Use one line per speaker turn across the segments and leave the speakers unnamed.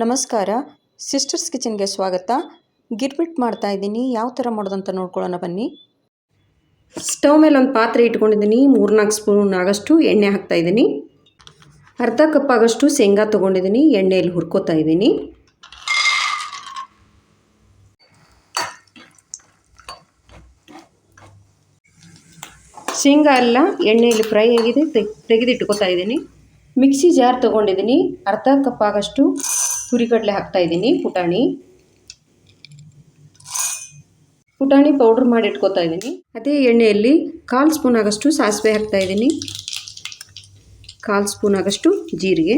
ನಮಸ್ಕಾರ, ಸಿಸ್ಟರ್ಸ್ ಕಿಚನ್ಗೆ ಸ್ವಾಗತ. ಗಿರ್ಮಿಟ್ ಮಾಡ್ತಾ ಇದ್ದೀನಿ. ಯಾವ ಥರ ಮಾಡೋದಂತ ನೋಡ್ಕೊಳ್ಳೋಣ ಬನ್ನಿ. ಸ್ಟವ್ ಮೇಲೆ ಒಂದು ಪಾತ್ರೆ ಇಟ್ಕೊಂಡಿದ್ದೀನಿ. 3-4 ಸ್ಪೂನ್ ಆಗಷ್ಟು ಎಣ್ಣೆ ಹಾಕ್ತಾ ಇದ್ದೀನಿ. ಅರ್ಧ ಕಪ್ ಆಗಷ್ಟು ಶೇಂಗಾ ತೊಗೊಂಡಿದ್ದೀನಿ. ಎಣ್ಣೆಯಲ್ಲಿ ಹುರ್ಕೋತಾ ಇದ್ದೀನಿ. ಶೇಂಗಾ ಎಲ್ಲ ಎಣ್ಣೆಯಲ್ಲಿ ಫ್ರೈ ಆಗಿದೆ, ತೆಗೆದಿಟ್ಕೋತಾ ಇದ್ದೀನಿ. ಮಿಕ್ಸಿ ಜಾರ್ ತೊಗೊಂಡಿದ್ದೀನಿ. ಅರ್ಧ ಕಪ್ ಆಗಷ್ಟು ಹುರಿಗಡಲೆ ಹಾಕ್ತಾ ಇದ್ದೀನಿ. ಪುಟಾಣಿ ಪೌಡ್ರ್ ಮಾಡಿ ಇಟ್ಕೋತಾ ಇದ್ದೀನಿ. ಅದೇ ಎಣ್ಣೆಯಲ್ಲಿ 1/4 ಸ್ಪೂನ್ ಆಗಷ್ಟು ಸಾಸಿವೆ ಹಾಕ್ತಾ ಇದ್ದೀನಿ. 1/4 ಸ್ಪೂನ್ ಆಗಷ್ಟು ಜೀರಿಗೆ.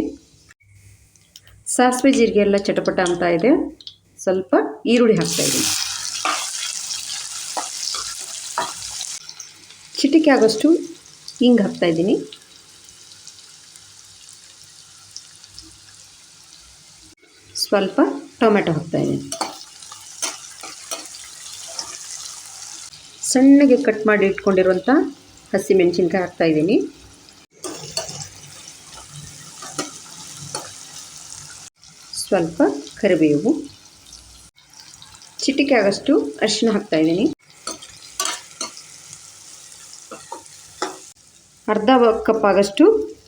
ಸಾಸಿವೆ ಜೀರಿಗೆ ಎಲ್ಲ ಚಟಪಟ ಅಂತ ಇದೆ. ಸ್ವಲ್ಪ ಈರುಳ್ಳಿ ಹಾಕ್ತಾ ಇದ್ದೀನಿ. ಚಿಟಿಕೆ ಆಗಷ್ಟು ಹಿಂಗೆ ಹಾಕ್ತಾ ಇದ್ದೀನಿ. ಸ್ವಲ್ಪ ಟೊಮೆಟೊ ಹಾಕ್ತಾ ಇದ್ದೀನಿ. ಸಣ್ಣಗೆ ಕಟ್ ಮಾಡಿ ಇಟ್ಕೊಂಡಿರುವಂಥ ಹಸಿಮೆಣಸಿನ್ಕಾಯಿ ಹಾಕ್ತಾ ಇದ್ದೀನಿ. ಸ್ವಲ್ಪ ಕರಿಬೇವು, ಚಿಟಿಕೆ ಆಗಷ್ಟು ಅರಿಶಿನ ಹಾಕ್ತಾ ಇದ್ದೀನಿ. ಅರ್ಧ ಕಪ್ ಆಗಷ್ಟು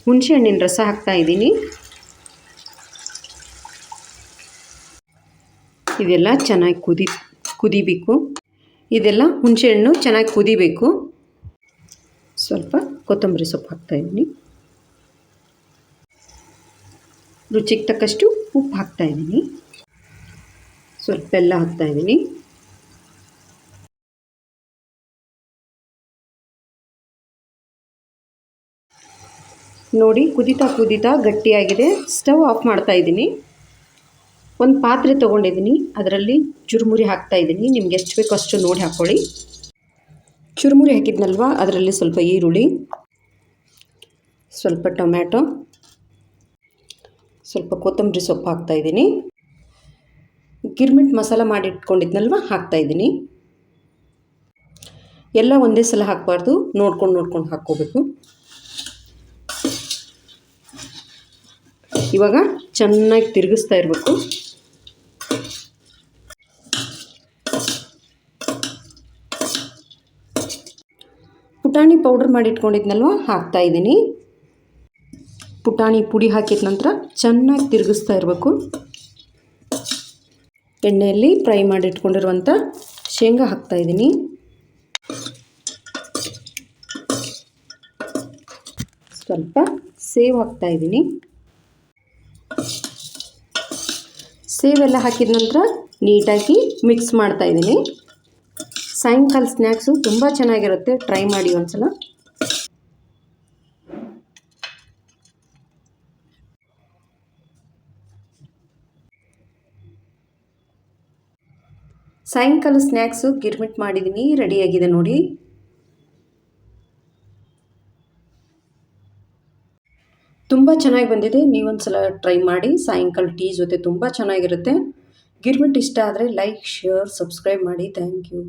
ಹುಣಸೆಹಣ್ಣಿನ ರಸ ಹಾಕ್ತಾ ಇದ್ದೀನಿ. ಇದೆಲ್ಲ ಚೆನ್ನಾಗಿ ಕುದಿಬೇಕು. ಇದೆಲ್ಲ ಹುಣಸೆಹಣ್ಣು ಚೆನ್ನಾಗಿ ಕುದಿಬೇಕು. ಸ್ವಲ್ಪ ಕೊತ್ತಂಬರಿ ಸೊಪ್ಪು ಹಾಕ್ತಾ ಇದ್ದೀನಿ. ರುಚಿಗೆ ತಕ್ಕಷ್ಟು ಉಪ್ಪು ಹಾಕ್ತಾ ಇದ್ದೀನಿ. ಸ್ವಲ್ಪ ಬೆಲ್ಲ ಹಾಕ್ತಾ ಇದ್ದೀನಿ. ನೋಡಿ, ಕುದೀತಾ ಗಟ್ಟಿಯಾಗಿದೆ. ಸ್ಟವ್ ಆಫ್ ಮಾಡ್ತಾ ಇದ್ದೀನಿ. ಒಂದು ಪಾತ್ರೆ ತೊಗೊಂಡಿದ್ದೀನಿ. ಅದರಲ್ಲಿ ಚುರುಮುರಿ ಹಾಕ್ತಾ ಇದ್ದೀನಿ. ನಿಮ್ಗೆ ಎಷ್ಟು ಬೇಕೋ ಅಷ್ಟು ನೋಡಿ ಹಾಕ್ಕೊಳ್ಳಿ. ಚುರುಮುರಿ ಹಾಕಿದ್ನಲ್ವ, ಅದರಲ್ಲಿ ಸ್ವಲ್ಪ ಈರುಳ್ಳಿ, ಸ್ವಲ್ಪ ಟೊಮ್ಯಾಟೊ, ಸ್ವಲ್ಪ ಕೊತ್ತಂಬರಿ ಸೊಪ್ಪು ಹಾಕ್ತಾ ಇದ್ದೀನಿ. ಗಿರ್ಮಿಟ್ ಮಸಾಲ ಮಾಡಿ ಇಟ್ಕೊಂಡಿದ್ನಲ್ವ ಹಾಕ್ತಾ ಇದ್ದೀನಿ. ಎಲ್ಲ ಒಂದೇ ಸಲ ಹಾಕಬಾರ್ದು, ನೋಡ್ಕೊಂಡು ಹಾಕ್ಕೋಬೇಕು. ಇವಾಗ ಚೆನ್ನಾಗಿ ತಿರುಗಿಸ್ತಾ ಇರಬೇಕು. ಪುಟಾಣಿ ಪೌಡ್ರ್ ಮಾಡಿ ಇಟ್ಕೊಂಡಿದ್ನಲ್ವ ಹಾಕ್ತಾ ಇದ್ದೀನಿ. ಪುಟಾಣಿ ಪುಡಿ ಹಾಕಿದ ನಂತರ ಚೆನ್ನಾಗಿ ತಿರುಗಿಸ್ತಾ ಇರಬೇಕು. ಎಣ್ಣೆಯಲ್ಲಿ ಫ್ರೈ ಮಾಡಿ ಇಟ್ಕೊಂಡಿರುವಂಥ ಶೇಂಗಾ ಹಾಕ್ತಾ ಇದ್ದೀನಿ. ಸ್ವಲ್ಪ ಸೇವ್ ಹಾಕ್ತಾ ಇದ್ದೀನಿ. ಸೇವೆಲ್ಲ ಹಾಕಿದ ನಂತರ ನೀಟಾಗಿ ಮಿಕ್ಸ್ ಮಾಡ್ತಾ ಇದ್ದೀನಿ. ಸಾಯಂಕಾಲ ಸ್ನ್ಯಾಕ್ಸು ತುಂಬ ಚೆನ್ನಾಗಿರುತ್ತೆ. ಟ್ರೈ ಮಾಡಿ ಒಂದ್ಸಲ. ಸಾಯಂಕಾಲ ಸ್ನ್ಯಾಕ್ಸು ಗಿರ್ಮಿಟ್ ಮಾಡಿದ್ದೀನಿ. ರೆಡಿಯಾಗಿದೆ ನೋಡಿ. ತುಂಬ ಚೆನ್ನಾಗಿ ಬಂದಿದೆ. ನೀವೊಂದ್ಸಲ ಟ್ರೈ ಮಾಡಿ. ಸಾಯಂಕಾಲ ಟೀ ಜೊತೆ ತುಂಬ ಚೆನ್ನಾಗಿರುತ್ತೆ. ಗಿರ್ಮಿಟ್ ಇಷ್ಟ ಆದರೆ ಲೈಕ್, ಶೇರ್, ಸಬ್ಸ್ಕ್ರೈಬ್ ಮಾಡಿ. Thank you.